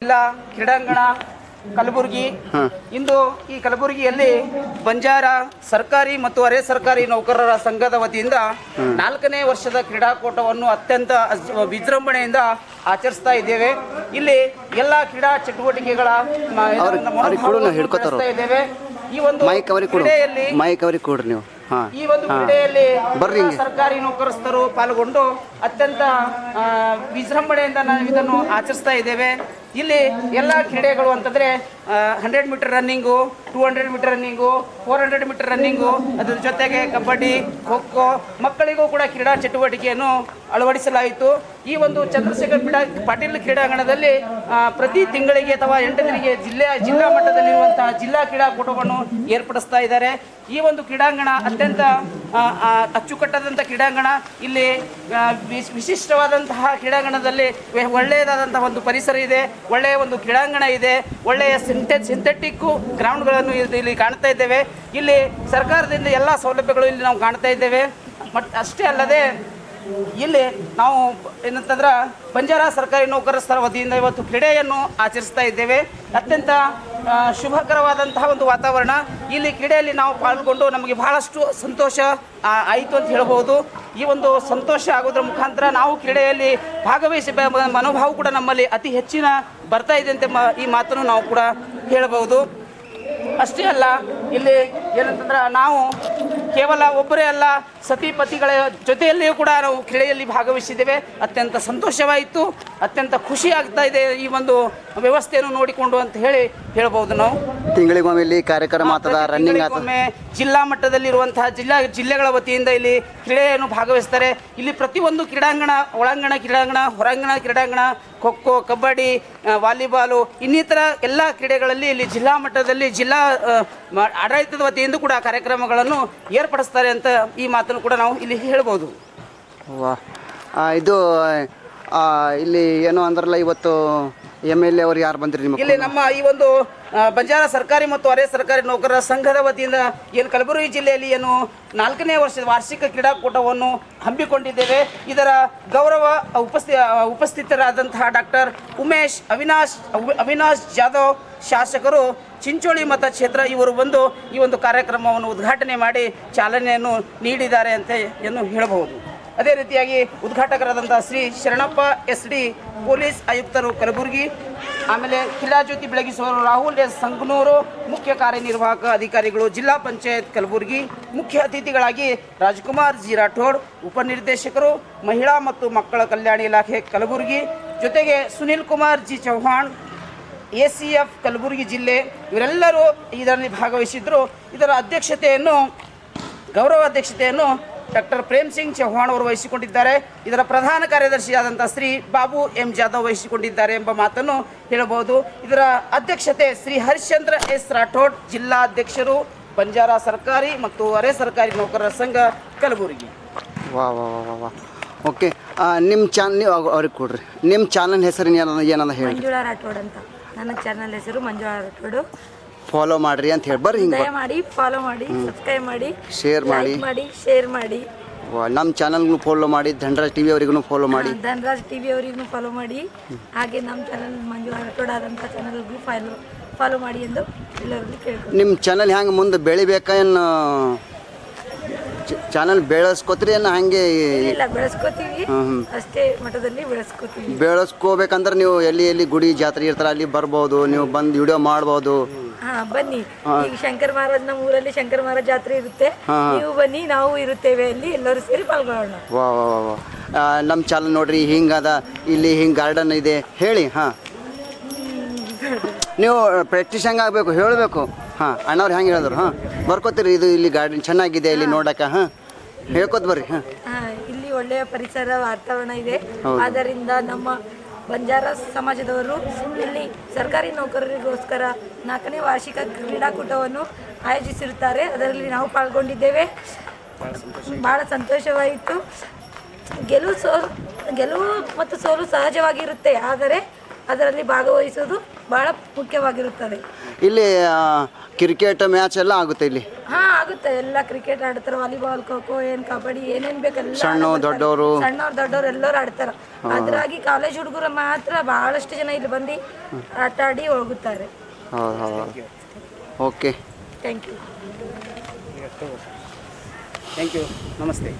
ಜಿಲ್ಲಾ ಕ್ರೀಡಾಂಗಣ ಕಲಬುರಗಿ. ಇಂದು ಈ ಕಲಬುರಗಿಯಲ್ಲಿ ಬಂಜಾರ ಸರ್ಕಾರಿ ಮತ್ತು ಅರೆ ಸರ್ಕಾರಿ ನೌಕರರ ಸಂಘದ ವತಿಯಿಂದ 4ನೇ ವರ್ಷದ ಕ್ರೀಡಾಕೂಟವನ್ನು ಅತ್ಯಂತ ವಿಜೃಂಭಣೆಯಿಂದ ಆಚರಿಸ್ತಾ ಇದ್ದೇವೆ. ಇಲ್ಲಿ ಎಲ್ಲ ಕ್ರೀಡಾ ಚಟುವಟಿಕೆಗಳ ಇದ್ದೇವೆ. ಈ ಒಂದು ಕ್ರೀಡೆಯಲ್ಲಿ ಸರ್ಕಾರಿ ನೌಕರಸ್ಥರು ಪಾಲ್ಗೊಂಡು ಅತ್ಯಂತ ವಿಜೃಂಭಣೆಯಿಂದ ನಾವು ಇದನ್ನು ಆಚರಿಸ್ತಾ ಇದ್ದೇವೆ. ಇಲ್ಲಿ ಎಲ್ಲ ಕ್ರೀಡೆಗಳು ಅಂತಂದರೆ 100 metre running, 200 metre running, 400 metre running, ಅದರ ಜೊತೆಗೆ ಕಬಡ್ಡಿ, ಖೋ ಖೋ, ಮಕ್ಕಳಿಗೂ ಕೂಡ ಕ್ರೀಡಾ ಚಟುವಟಿಕೆಯನ್ನು ಅಳವಡಿಸಲಾಯಿತು. ಈ ಒಂದು ಚಂದ್ರಶೇಖರ್ ಪಾಟೀಲ್ ಕ್ರೀಡಾಂಗಣದಲ್ಲಿ ಪ್ರತಿ ತಿಂಗಳಿಗೆ ಅಥವಾ 8 ದಿನಕ್ಕೆ ಜಿಲ್ಲಾ ಮಟ್ಟದಲ್ಲಿರುವಂತಹ ಜಿಲ್ಲಾ ಕ್ರೀಡಾಕೂಟವನ್ನು ಏರ್ಪಡಿಸ್ತಾ ಇದ್ದಾರೆ. ಈ ಒಂದು ಕ್ರೀಡಾಂಗಣ ಅತ್ಯಂತ ಅಚ್ಚುಕಟ್ಟಾದಂಥ ಕ್ರೀಡಾಂಗಣ. ಇಲ್ಲಿ ವಿಶಿಷ್ಟವಾದಂತಹ ಕ್ರೀಡಾಂಗಣದಲ್ಲಿ ಒಳ್ಳೆಯದಾದಂತಹ ಒಂದು ಪರಿಸರ ಇದೆ, ಒಳ್ಳೆಯ ಒಂದು ಕ್ರೀಡಾಂಗಣ ಇದೆ, ಒಳ್ಳೆಯ ಸಿಂಥೆಟಿಕ್ ಗ್ರೌಂಡ್ಗಳನ್ನು ಇಲ್ಲಿ ಕಾಣ್ತಾ ಇದ್ದೇವೆ. ಇಲ್ಲಿ ಸರ್ಕಾರದಿಂದ ಎಲ್ಲ ಸೌಲಭ್ಯಗಳು ಇಲ್ಲಿ ನಾವು ಕಾಣ್ತಾ ಇದ್ದೇವೆ. ಮತ್ತು ಅಷ್ಟೇ ಅಲ್ಲದೆ ಇಲ್ಲಿ ನಾವು ಏನಂತಂದ್ರೆ ಬಂಜಾರ ಸರ್ಕಾರಿ ನೌಕರಸ್ಥರ ವತಿಯಿಂದ ಇವತ್ತು ಕ್ರೀಡೆಯನ್ನು ಆಚರಿಸ್ತಾ ಇದ್ದೇವೆ. ಅತ್ಯಂತ ಶುಭಕರವಾದಂತಹ ಒಂದು ವಾತಾವರಣ. ಇಲ್ಲಿ ಕ್ರೀಡೆಯಲ್ಲಿ ನಾವು ಪಾಲ್ಗೊಂಡು ನಮಗೆ ಬಹಳಷ್ಟು ಸಂತೋಷ ಆಯಿತು ಅಂತ ಹೇಳ್ಬೋದು. ಈ ಒಂದು ಸಂತೋಷ ಆಗೋದ್ರ ಮುಖಾಂತರ ನಾವು ಕ್ರೀಡೆಯಲ್ಲಿ ಭಾಗವಹಿಸಿ ಮನೋಭಾವ ಕೂಡ ನಮ್ಮಲ್ಲಿ ಅತಿ ಹೆಚ್ಚಿನ ಬರ್ತಾ ಇದೆ ಅಂತ ಈ ಮಾತನ್ನು ನಾವು ಕೂಡ ಹೇಳಬಹುದು. ಅಷ್ಟೇ ಅಲ್ಲ, ಇಲ್ಲಿ ಏನಂತಂದ್ರೆ ನಾವು ಕೇವಲ ಒಬ್ಬರೇ ಅಲ್ಲ, ಸತಿಪತಿಗಳ ಜೊತೆಯಲ್ಲಿಯೂ ಕೂಡ ನಾವು ಕ್ರೀಡೆಯಲ್ಲಿ ಭಾಗವಹಿಸಿದ್ದೇವೆ. ಅತ್ಯಂತ ಸಂತೋಷವಾಯಿತು, ಅತ್ಯಂತ ಖುಷಿ ಆಗ್ತಾ ಇದೆ ಈ ಒಂದು ವ್ಯವಸ್ಥೆಯನ್ನು ನೋಡಿಕೊಂಡು ಅಂತ ಹೇಳ್ಬೋದು. ನಾವು ತಿಂಗಳಿಗೊಮ್ಮೆ ಇಲ್ಲಿ ಕಾರ್ಯಕ್ರಮ ಒಮ್ಮೆ ಜಿಲ್ಲಾ ಮಟ್ಟದಲ್ಲಿರುವಂತಹ ಜಿಲ್ಲೆಗಳ ವತಿಯಿಂದ ಇಲ್ಲಿ ಕ್ರೀಡೆಯನ್ನು ಭಾಗವಹಿಸ್ತಾರೆ. ಇಲ್ಲಿ ಪ್ರತಿಯೊಂದು ಕ್ರೀಡಾಂಗಣ, ಒಳಾಂಗಣ ಕ್ರೀಡಾಂಗಣ, ಹೊರಾಂಗಣ ಕ್ರೀಡಾಂಗಣ, ಖೋ ಖೋ, ಕಬಡ್ಡಿ, ವಾಲಿಬಾಲು, ಇನ್ನಿತರ ಎಲ್ಲ ಕ್ರೀಡೆಗಳಲ್ಲಿ ಇಲ್ಲಿ ಜಿಲ್ಲಾ ಮಟ್ಟದಲ್ಲಿ ಜಿಲ್ಲಾ ಆಡಳಿತದ ವತಿಯಿಂದ ಕೂಡ ಕಾರ್ಯಕ್ರಮಗಳನ್ನು ಏರ್ಪಡಿಸ್ತಾರೆ ಅಂತ ಈ ಮಾತನ್ನು ಕೂಡ ನಾವು ಇಲ್ಲಿ ಹೇಳ್ಬೋದು. ಇದು ಇಲ್ಲಿ ಏನು ಅಂದ್ರಲ್ಲ, ಇವತ್ತು MLA ಅವರು ಯಾರು ಬಂದ್ರಿ ನಿಮಗೆ? ಇಲ್ಲಿ ನಮ್ಮ ಈ ಒಂದು ಬಂಜಾರ ಸರ್ಕಾರಿ ಮತ್ತು ಅರೆ ಸರ್ಕಾರಿ ನೌಕರರ ಸಂಘದ ವತಿಯಿಂದ ಏನು ಕಲಬುರಗಿ ಜಿಲ್ಲೆಯಲ್ಲಿ ಏನು 4ನೇ ವರ್ಷದ ವಾರ್ಷಿಕ ಕ್ರೀಡಾಕೂಟವನ್ನು ಹಮ್ಮಿಕೊಂಡಿದ್ದೇವೆ. ಇದರ ಗೌರವ ಉಪಸ್ಥಿತರಾದಂತಹ ಡಾಕ್ಟರ್ ಉಮೇಶ್ ಅವಿನಾಶ್ ಜಾಧವ್ ಶಾಸಕರು ಚಿಂಚೋಳಿ ಮತಕ್ಷೇತ್ರ ಇವರು ಬಂದು ಈ ಒಂದು ಕಾರ್ಯಕ್ರಮವನ್ನು ಉದ್ಘಾಟನೆ ಮಾಡಿ ಚಾಲನೆಯನ್ನು ನೀಡಿದ್ದಾರೆ ಅಂತ ಹೇಳಬಹುದು. ಅದೇ ರೀತಿಯಾಗಿ ಉದ್ಘಾಟಕರಾದಂಥ ಶ್ರೀ ಶರಣಪ್ಪ SD ಪೊಲೀಸ್ ಆಯುಕ್ತರು ಕಲಬುರಗಿ, ಆಮೇಲೆ ಕಿಲಾಜ್ಯೋತಿ ಬೆಳಗಿಸುವರು ರಾಹುಲ್ S ಸಂಗನೂರು, ಮುಖ್ಯ ಕಾರ್ಯನಿರ್ವಾಹಕ ಅಧಿಕಾರಿಗಳು ಜಿಲ್ಲಾ ಪಂಚಾಯತ್ ಕಲಬುರಗಿ, ಮುಖ್ಯ ಅತಿಥಿಗಳಾಗಿ ರಾಜ್ಕುಮಾರ್ G ರಾಠೋಡ್, ಉಪನಿರ್ದೇಶಕರು ಮಹಿಳಾ ಮತ್ತು ಮಕ್ಕಳ ಕಲ್ಯಾಣ ಇಲಾಖೆ ಕಲಬುರಗಿ, ಜೊತೆಗೆ ಸುನಿಲ್ ಕುಮಾರ್ G ಚೌಹಾಣ್ ACF ಕಲಬುರಗಿ ಜಿಲ್ಲೆ, ಇವರೆಲ್ಲರೂ ಇದರಲ್ಲಿ ಭಾಗವಹಿಸಿದ್ರು. ಇದರ ಗೌರವ ಅಧ್ಯಕ್ಷತೆಯನ್ನು ಡಾಕ್ಟರ್ ಪ್ರೇಮ್ ಸಿಂಗ್ ಚೌಹಾಣ್ ಅವರು ವಹಿಸಿಕೊಂಡಿದ್ದಾರೆ. ಇದರ ಪ್ರಧಾನ ಕಾರ್ಯದರ್ಶಿಯಾದಂಥ ಶ್ರೀ ಬಾಬು M ಜಾಧವ್ ವಹಿಸಿಕೊಂಡಿದ್ದಾರೆ ಎಂಬ ಮಾತನ್ನು ಹೇಳಬಹುದು. ಇದರ ಅಧ್ಯಕ್ಷತೆ ಶ್ರೀ ಹರಿಶ್ಚಂದ್ರ S ರಾಠೋಡ್, ಜಿಲ್ಲಾಧ್ಯಕ್ಷರು, ಬಂಜಾರ ಸರ್ಕಾರಿ ಮತ್ತು ಅರೆ ಸರ್ಕಾರಿ ನೌಕರರ ಸಂಘ ಕಲಬುರಗಿ. ಓಕೆ, ನಿಮ್ಮ ಚಾನಲ್ ಅವ್ರಿಗೆ ಕೊಡ್ರಿ. ನಿಮ್ಮ ಚಾನಲ್ ಹೆಸರು ಏನಂತ ಹೇಳಿ? ಮಂಜುಳಾ ರಾಠೋಡ್ ಅಂತ ನನ್ನ ಚಾನಲ್ ಹೆಸರು ಮಂಜುಳಾ ರಾಠೋಡ್. ಫಾಲೋ ಮಾಡ್ರಿ ಅಂತ ಹೇಳಿ ಬರ್ರಿ. ಹಿಂಗೆ ಮಾಡಿ ಫಾಲೋ ಮಾಡಿ, ಸಬ್ಸ್ಕ್ರೈಬ್ ಮಾಡಿ, ಶೇರ್ ಮಾಡಿ. ನಮ್ಮ ಚಾನಲ್ಗೂ ಫಾಲೋ ಮಾಡಿ, ಧನರಾಜ್ TV ಅವರಿಗೂ ಫಾಲೋ ಮಾಡಿ, ಧನರಾಜ್ TV ಅವರಿಗೂ ಫಾಲೋ ಮಾಡಿ. ಹಾಗೆ ನಮ್ಮ ಚಾನಲ್ ಮಂಜುಳಾ ರಾಠೋಡ್ ಆದಂಥ ಚಾನಲ್ಗೂ ಫಾಲೋ ಮಾಡಿ ಎಂದು ಎಲ್ಲರಿಗೂ ಕೇಳ್ಕೊಂಡು. ನಿಮ್ಮ ಚಾನಲ್ ಹೆಂಗೆ ಮುಂದೆ ಬೆಳಿಬೇಕಾ? ಏನು ಚಾನಲ್ ಬೆಳೆಸ್ಕೋತೀರಿ ಏನು ಹಾಗೆ? ಇಲ್ಲ, ಬೆಳೆಸ್ಕೋತೀವಿ, ಅಷ್ಟೇ ಮಟ್ಟದಲ್ಲಿ ಬೆಳೆಸ್ಕೋತೀವಿ. ಬೆಳೆಸ್ಕೋಬೇಕಂದ್ರೆ ನೀವು ಎಲ್ಲಿ ಗುಡಿ ಜಾತ್ರೆ ಇರ್ತಾರೆ ಅಲ್ಲಿ ಬರ್ಬೋದು, ನೀವು ಬಂದು ವಿಡಿಯೋ ಮಾಡ್ಬೋದು. ಬನ್ನಿ, ಈಗ ಶಂಕರ್ ಮಹಾರಾಜ್ ನಮ್ಮ ಊರಲ್ಲಿ ಶಂಕರ್ ಮಹಾರಾಜ್ ಜಾತ್ರೆ ಇರುತ್ತೆ, ನೀವು ಬನ್ನಿ, ನಾವು ಇರುತ್ತೇವೆ ಅಲ್ಲಿ, ಎಲ್ಲರೂ ಸೇರಿ ಪಾಲ್ಗೊಳ್ಳೋಣ. ನಮ್ಮ ಚಾನಲ್ ನೋಡ್ರಿ, ಹಿಂಗದ, ಇಲ್ಲಿ ಹಿಂಗೆ ಗಾರ್ಡನ್ ಇದೆ ಹೇಳಿ. ನೀವು ಪ್ರಾಕ್ಟೀಸ್ ಹೆಂಗೆ ಆಗಬೇಕು ಹೇಳಬೇಕು. ಅಣ್ಣವ್ರು ಹೆಂಗೆ ಹೇಳಿದ್ರು ಬರ್ಕೋತೀರಿ, ಇದು ಇಲ್ಲಿ ಗಾರ್ಡನ್ ಚೆನ್ನಾಗಿದೆ ಇಲ್ಲಿ ನೋಡಕ್ಕೆ, ಹೇಳ್ಕೊತ ಬರ್ರಿ. ಇಲ್ಲಿ ಒಳ್ಳೆಯ ಪರಿಸರ ವಾತಾವರಣ ಇದೆ. ಆದ್ದರಿಂದ ನಮ್ಮ ಬಂಜಾರ ಸಮಾಜದವರು ಇಲ್ಲಿ ಸರ್ಕಾರಿ ನೌಕರರಿಗೋಸ್ಕರ 4ನೇ ವಾರ್ಷಿಕ ಕ್ರೀಡಾಕೂಟವನ್ನು ಆಯೋಜಿಸಿರುತ್ತಾರೆ. ಅದರಲ್ಲಿ ನಾವು ಪಾಲ್ಗೊಂಡಿದ್ದೇವೆ. ಭಾಳ ಸಂತೋಷವಾಯಿತು. ಗೆಲುವು ಮತ್ತು ಸೋಲು ಸಹಜವಾಗಿರುತ್ತೆ, ಆದರೆ ಅದರಲ್ಲಿ ಭಾಗವಹಿಸೋದು ಬಹಳ ಮುಖ್ಯವಾಗಿರುತ್ತದೆ. ಇಲ್ಲಿ ಕ್ರಿಕೆಟ್ ಮ್ಯಾಚ್ ಎಲ್ಲ ಆಗುತ್ತೆ ಇಲ್ಲಿ. ಹಾಂ ಆಗುತ್ತೆ, ಎಲ್ಲ ಕ್ರಿಕೆಟ್ ಆಡ್ತಾರೆ, ವಾಲಿಬಾಲ್, ಖೋ ಖೋ, ಏನು ಕಬಡ್ಡಿ, ಏನೇನು ಬೇಕಲ್ಲ, ಸಣ್ಣವ್ರು ದೊಡ್ಡವರು ದೊಡ್ಡವರು ಎಲ್ಲರೂ ಆಡ್ತಾರೆ. ಅದ್ರಾಗಿ ಕಾಲೇಜ್ ಹುಡುಗರು ಮಾತ್ರ ಬಹಳಷ್ಟು ಜನ ಇಲ್ಲಿ ಬಂದು ಆಟ ಆಡಿ ಹೋಗುತ್ತಾರೆ. ಹೌದು ಹೌದು. Okay, thank you. Thank you, ನಮಸ್ತೆ.